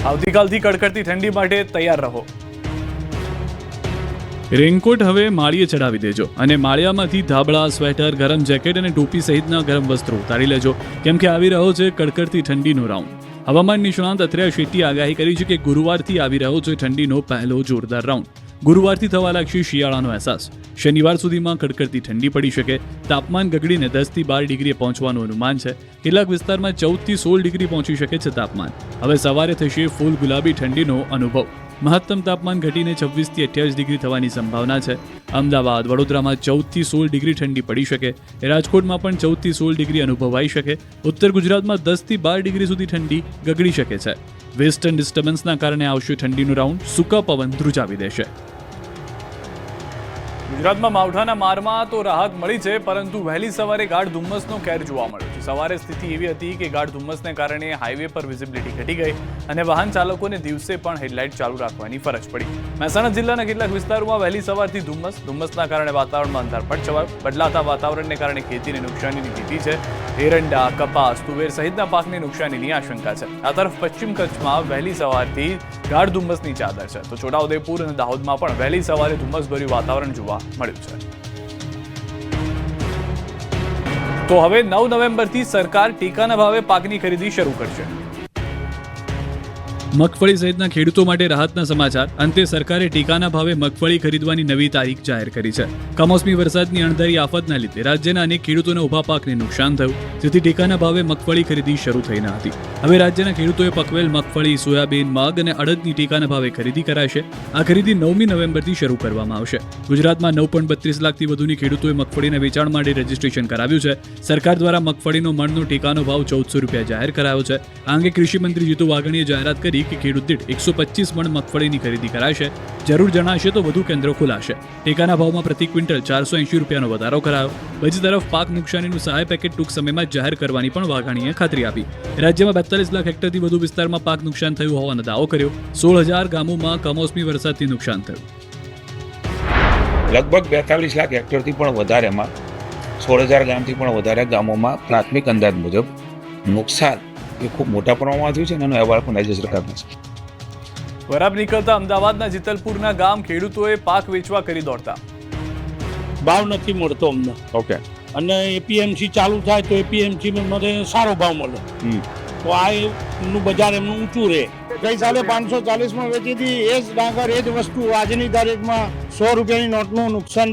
આવતીકાલથી કડકડતી ઠંડી માટે તૈયાર રહો. રેનકોટ હવે માળીએ ચડાવી દેજો અને માળિયામાંથી ધાબળા, સ્વેટર, ગરમ જેકેટ અને ટોપી સહિતના ગરમ વસ્ત્રો ઉતારી લેજો, કેમ કે આવી રહ્યો છે કડકડતી ઠંડીનો રાઉન્ડ. હવામાન નિષ્ણાંત અત્રેય શેટ્ટીએ આગાહી કરી છે કે ગુરુવારથી આવી રહ્યો છે ઠંડીનો પહેલો જોરદાર રાઉન્ડ. ગુરુવારથી થવા લાગશે શિયાળાનો અહેસાસ. શનિવાર સુધીમાં કડકડતી ઠંડી પડી શકે. તાપમાન ગગડીને 10 થી 12 ડિગ્રીએ પહોંચવાનું અનુમાન છે. કેટલાક વિસ્તારમાં 14 થી 16 ડિગ્રી પહોંચી શકે છે તાપમાન. હવે સવારે થશે ફૂલ ગુલાબી ઠંડીનો અનુભવ. મહત્તમ તાપમાન ઘટીને 26 થી 28 ડિગ્રી થવાની સંભાવના છે. અમદાવાદ, વડોદરામાં 14 થી 16 ડિગ્રી ઠંડી પડી શકે. રાજકોટમાં પણ 14 થી 16 ડિગ્રી અનુભવાઈ શકે. ઉત્તર ગુજરાતમાં 10 થી 12 ડિગ્રી સુધી ઠંડી ગગડી શકે છે. વેસ્ટર્ન ડિસ્ટર્બન્સના કારણે આવશે ઠંડીનો રાઉન્ડ. સૂકા પવન ધ્રુજાવી દેશે. ગુજરાતમાં માવઠાના મારમાં તો રાહત મળી છે, પરંતુ વહેલી સવારે ગાઢ ધુમ્મસનો કેર જોવા મળ્યો છે. સવારે સ્થિતિ એવી હતી કે ગાઢ ધુમ્મસને કારણે હાઈવે પર વિઝિબિલિટી ઘટી ગઈ અને વાહન ચાલકોને દિવસે પણ હેડલાઇટ ચાલુ રાખવાની ફરજ પડી. મહેસાણા જિલ્લાના કેટલાક વિસ્તારોમાં વહેલી સવારથી ધુમ્મસના કારણે વાતાવરણમાં અંધારપટ છવાયો. બદલાતા વાતાવરણને કારણે ખેતીને નુકસાનીની ભીતિ છે. એરંડા, કપાસ, તુવેર સહિતના પાકને નુકસાનીની આશંકા છે. આ તરફ પશ્ચિમ કચ્છમાં વહેલી સવારથી ગાઢ ધુમ્મસની ચાદર છે, તો છોટાઉદેપુર અને દાહોદમાં પણ વહેલી સવારે ધુમ્મસભર્યું વાતાવરણ જોવા મળ્યું છે. તો હવે 9 નવેમ્બરથી સરકાર ટેકાના ભાવે પાકની ખરીદી શરૂ કરશે. મગફળી સહિતના ખેડૂતો માટે રાહતના સમાચાર. અંતે સરકારે ટેકાના ભાવે મગફળી ખરીદવાની નવી તારીખ જાહેર કરી છે. કમોસમી વરસાદની અણધારી આફતના લીધે રાજ્યના અનેક ખેડૂતોને ઊભા પાકને નુકસાન થયું, જેથી ટેકાના ભાવે મગફળી ખરીદી શરૂ થઈ ન હતી. હવે રાજ્યના ખેડૂતોએ પકવેલ મગફળી, સોયાબીન, મગ અને અડદની ટેકાના ભાવે ખરીદી કરાશે. આ ખરીદી 9મી નવેમ્બરથી શરૂ કરવામાં આવશે. ગુજરાતમાં 9.32 લાખથી વધુની ખેડૂતોએ મગફળીના વેચાણ માટે રજીસ્ટ્રેશન કરાવ્યું છે. સરકાર દ્વારા મગફળીનો મણનો ટેકાનો ભાવ 1400 રૂપિયા જાહેર કરાયો છે. આ અંગે કૃષિ મંત્રી જીતુ વાઘાણીએ જાહેરાત કરી કે ખેડૂત દીઠ 125 મણ મગફળીની ખરીદી કરાશે. જરૂર જણાશે તો વધુ કેન્દ્રો ખોલાશે. ટેકાના ભાવમાં પ્રતિ ક્વિન્ટલ 480 રૂપિયાનો વધારો કરાયો. બીજી તરફ પાક નુકસાનીનું સહાય પેકેજ ટૂંક સમયમાં જાહેર કરવાની પણ વાઘાણીએ ખાતરી આપી. રાજ્યમાં 42 લાખ હેક્ટરથી વધુ વિસ્તારમાં પાક નુકસાન થયું હોવાનો દાવો કર્યો. 16,000 ગામોમાં કમોસમી વરસાદથી નુકસાન થયું. લગભગ 42 લાખ હેક્ટરથી પણ વધારેમાં 16,000 ગામથી પણ વધારે ગામોમાં પ્રાથમિક અંદાજ મુજબ નુકસાન એ ખૂબ મોટા પ્રમાણમાં થયું છે અને એનો અહેવાલ પણ રાજ્ય સરકારનો છે. વરાપ નીકળતા અમદાવાદના જેતલપુરના ગામ ખેડૂતોએ પાક વેચવા કરી દોડતા. ભાવ નથી મળતો અમને. ઓકે. અને એપીએમસી ચાલુ થાય તો એપીએમસી મને સારો ભાવ મળે, તો આ નું બજાર એમનું ઊંચું રહે. ગઈ સાલે 540 માં વેચી હતી એ જ ડાંગર, એ જ વસ્તુ આજની તારીખમાં 100 રૂપિયાની નોટનું નુકસાન